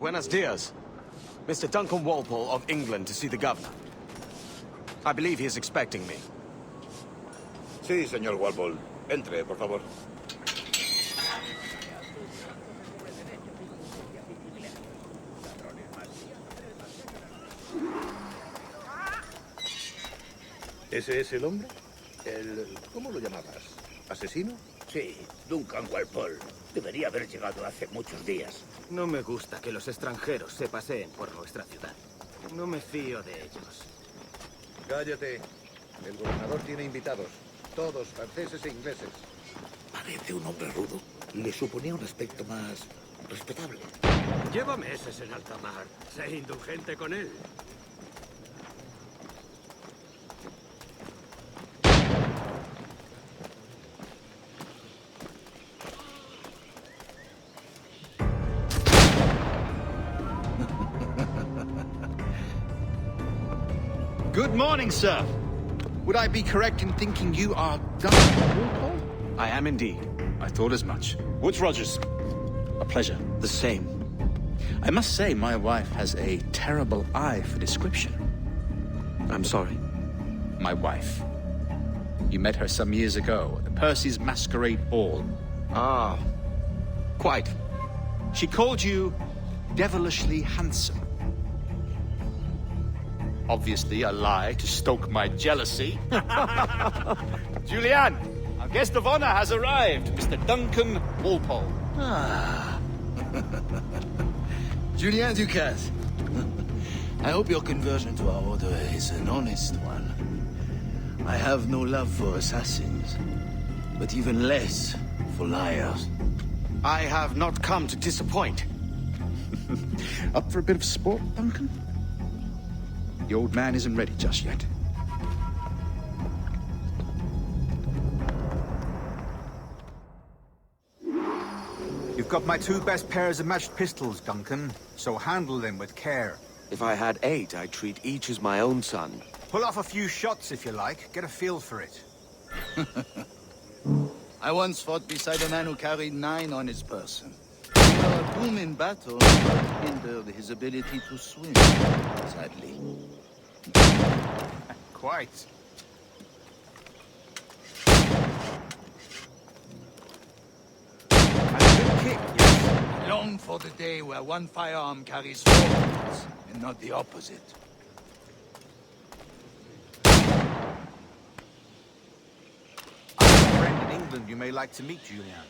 Buenos dias. Mr. Duncan Walpole of England to see the governor. I believe he is expecting me. Sí, señor Walpole. Entre, por favor. ¿Ese es el hombre? ¿Cómo lo llamabas? ¿Asesino? Sí, Duncan Walpole. Debería haber llegado hace muchos días. No me gusta que los extranjeros se paseen por nuestra ciudad. No me fío de ellos. Cállate. El gobernador tiene invitados. Todos franceses e ingleses. Parece un hombre rudo. Le suponía un aspecto más respetable. Lleva meses en alta mar. Sé indulgente con él. Good morning, sir. Would I be correct in thinking you are Duncan Walpole? I am indeed. I thought as much. Woods Rogers. A pleasure. The same. I must say, my wife has a terrible eye for description. I'm sorry. My wife. You met her some years ago at the Percy's Masquerade Ball. Ah, quite. She called you devilishly handsome. Obviously a lie to stoke my jealousy. Julianne, our guest of honor has arrived, Mr. Duncan Walpole. Ah. Julien Ducasse. I hope your conversion to our order is an honest one. I have no love for assassins, but even less for liars. I have not come to disappoint. Up for a bit of sport, Duncan? The old man isn't ready just yet. You've got my two best pairs of matched pistols, Duncan, so handle them with care. If I had 8, I'd treat each as my own son. Pull off a few shots if you like, get a feel for it. I once fought beside a man who carried 9 on his person. Our doom in battle hindered his ability to swim, sadly. Quite. And a good kick, yes. I long for the day where one firearm carries 4 bullets, and not the opposite. I have a friend in England you may like to meet, Julian.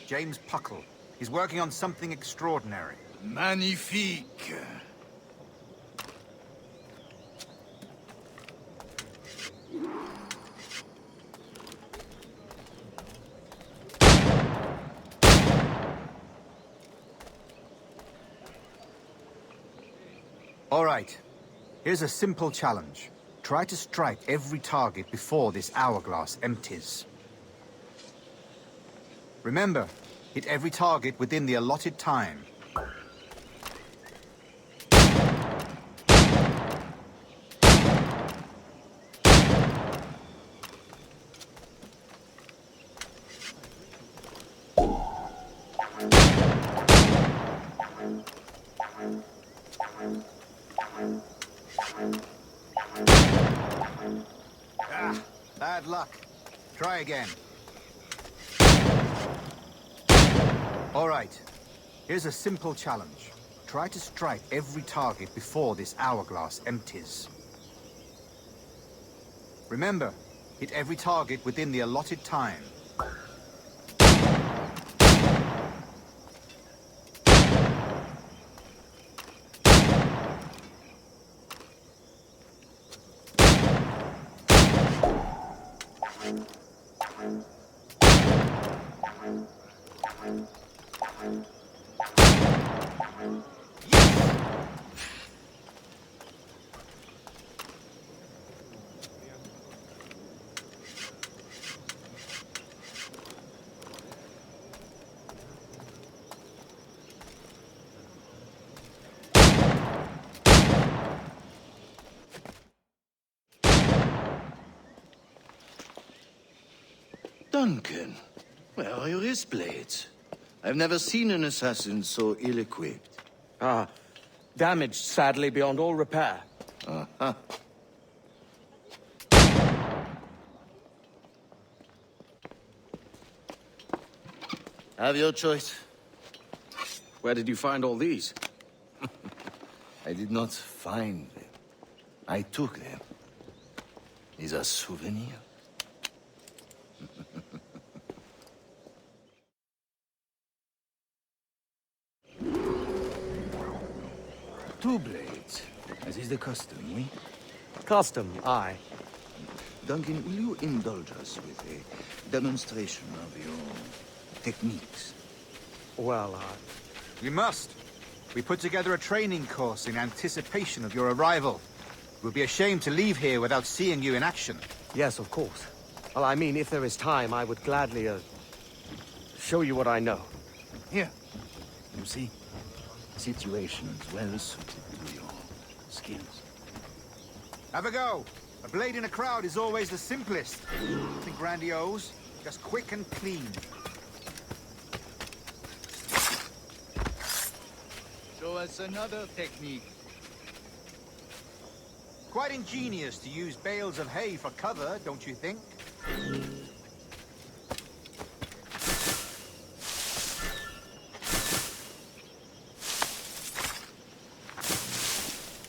James Puckle. He's working on something extraordinary. Magnifique. All right. Here's a simple challenge. Try to strike every target before this hourglass empties. Remember, hit every target within the allotted time. Ah, bad luck. Try again. All right. Here's a simple challenge. Try to strike every target before this hourglass empties. Remember, hit every target within the allotted time. Duncan, where are your wrist blades? I've never seen an assassin so ill-equipped. Damaged, sadly, beyond all repair. Have your choice. Where did you find all these? I did not find them. I took them. Is a souvenir. Two blades, as is the custom, oui? Custom, aye. Duncan, will you indulge us with a demonstration of your techniques? Well, You must. We put together a training course in anticipation of your arrival. It would be a shame to leave here without seeing you in action. yes, of course. Well, I mean, if there is time, I would gladly, show you what I know. Here, you see, situations well suited to your skills. Have a go. A blade in a crowd is always the simplest. Nothing grandiose, just quick and clean. Show us another technique. Quite ingenious to use bales of hay for cover, don't you think?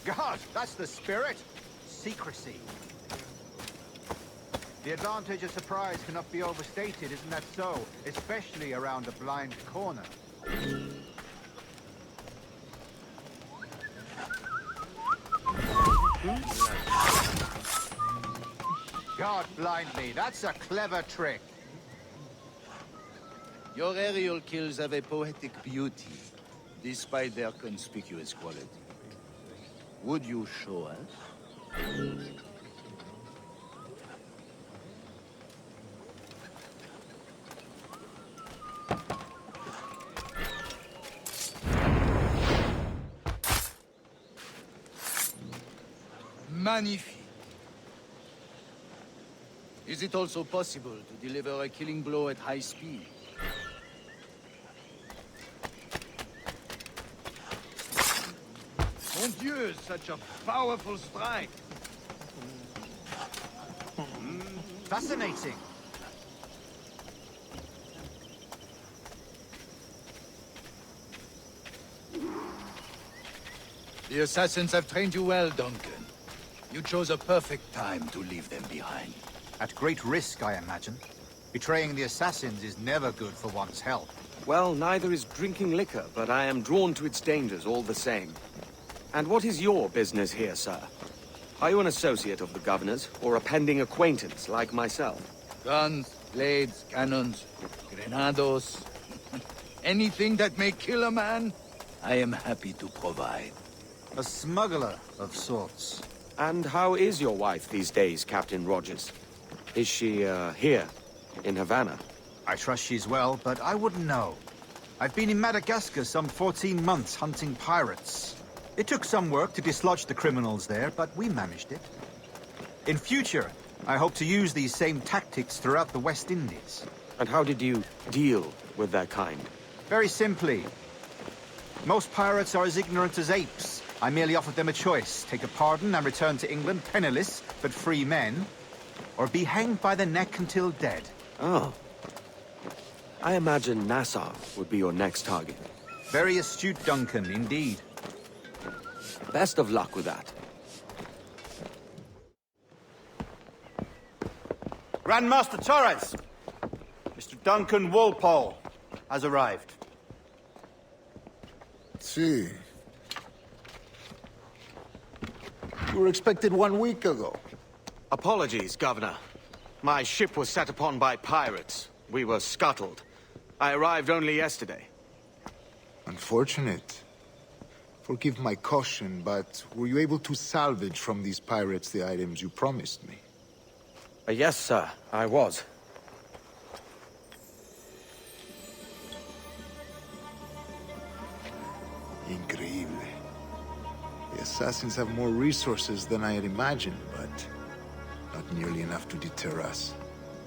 God, that's the spirit. Secrecy. The advantage of surprise cannot be overstated, isn't that so? Especially around a blind corner. God blind me, that's a clever trick. Your aerial kills have a poetic beauty, despite their conspicuous quality. Would you show us? Magnifique. Is it also possible to deliver a killing blow at high speed? Mon Dieu, such a powerful strike! Fascinating. The assassins have trained you well, Duncan. You chose a perfect time to leave them behind. At great risk, I imagine. Betraying the assassins is never good for one's health. Well, neither is drinking liquor, but I am drawn to its dangers all the same. And what is your business here, sir? Are you an associate of the governor's, or a pending acquaintance like myself? Guns, blades, cannons, grenados. Anything that may kill a man, I am happy to provide. A smuggler of sorts. And how is your wife these days, Captain Rogers? Is she, here, in Havana? I trust she's well, but I wouldn't know. I've been in Madagascar some 14 months hunting pirates. It took some work to dislodge the criminals there, but we managed it. In future, I hope to use these same tactics throughout the West Indies. And how did you deal with their kind? Very simply. Most pirates are as ignorant as apes. I merely offered them a choice. Take a pardon and return to England penniless, but free men. Or be hanged by the neck until dead. Oh. I imagine Nassau would be your next target. Very astute, Duncan, indeed. Best of luck with that. Grandmaster Torres! Mr. Duncan Walpole has arrived. See. You were expected 1 week ago. Apologies, Governor. My ship was set upon by pirates. We were scuttled. I arrived only yesterday. Unfortunate. Forgive my caution, but were you able to salvage from these pirates the items you promised me? Yes, sir, I was. Increíble. The assassins have more resources than I had imagined, but not nearly enough to deter us.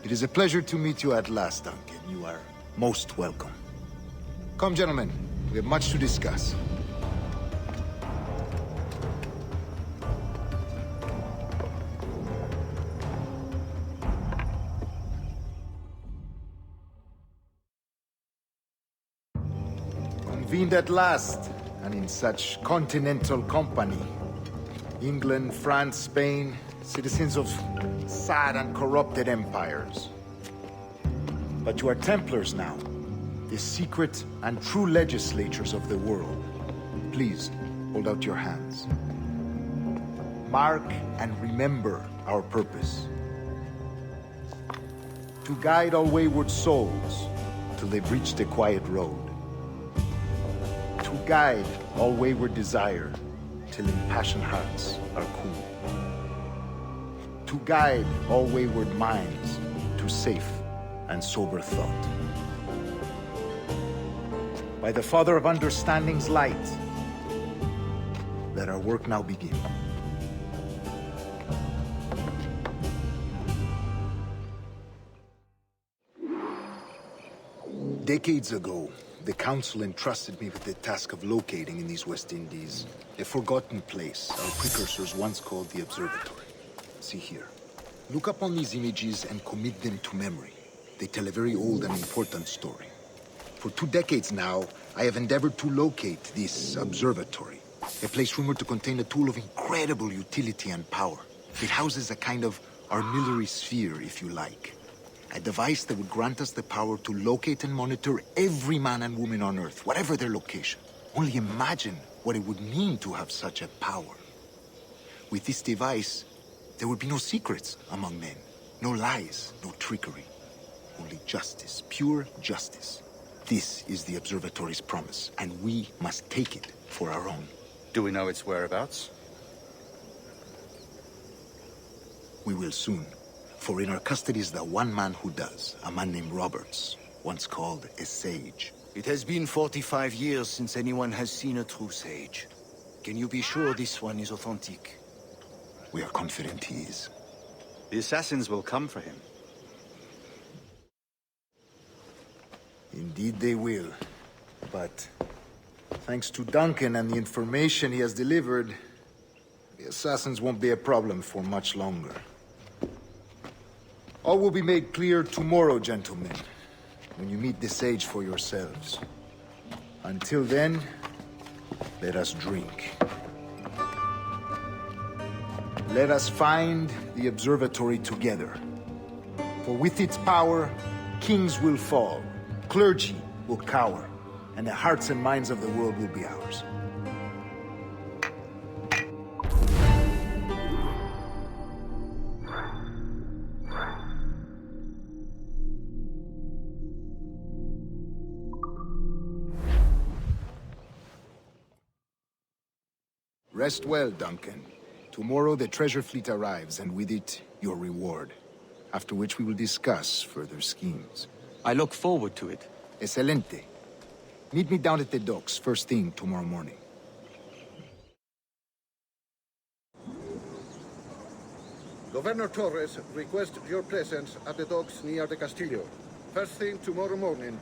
It is a pleasure to meet you at last, Duncan. You are most welcome. Come, gentlemen. We have much to discuss. at last, and in such continental company. England, France, Spain, citizens of sad and corrupted empires. But you are Templars now, the secret and true legislators of the world. Please, hold out your hands. Mark and remember our purpose. To guide all wayward souls till they've reached the quiet road. To guide all wayward desire till impassioned hearts are cool. To guide all wayward minds to safe and sober thought. By the Father of Understanding's light, let our work now begin. Decades ago, the Council entrusted me with the task of locating in these West Indies a forgotten place our precursors once called the Observatory. See here. Look upon these images and commit them to memory. They tell a very old and important story. For 2 decades now, I have endeavored to locate this observatory, a place rumored to contain a tool of incredible utility and power. It houses a kind of armillary sphere, if you like. A device that would grant us the power to locate and monitor every man and woman on Earth, whatever their location. Only imagine what it would mean to have such a power. With this device, there would be no secrets among men, no lies, no trickery. Only justice, pure justice. This is the observatory's promise, and we must take it for our own. Do we know its whereabouts? We will soon. For in our custody is the one man who does, a man named Roberts, once called a sage. It has been 45 years since anyone has seen a true sage. Can you be sure this one is authentic? We are confident he is. The assassins will come for him. Indeed they will. But thanks to Duncan and the information he has delivered, the assassins won't be a problem for much longer. All will be made clear tomorrow, gentlemen, when you meet the sage for yourselves. Until then, let us drink. Let us find the observatory together. For with its power, kings will fall, clergy will cower, and the hearts and minds of the world will be ours. Rest well, Duncan. Tomorrow the treasure fleet arrives, and with it, your reward. After which we will discuss further schemes. I look forward to it. Excelente. Meet me down at the docks first thing tomorrow morning. Governor Torres requests your presence at the docks near the Castillo. First thing tomorrow morning.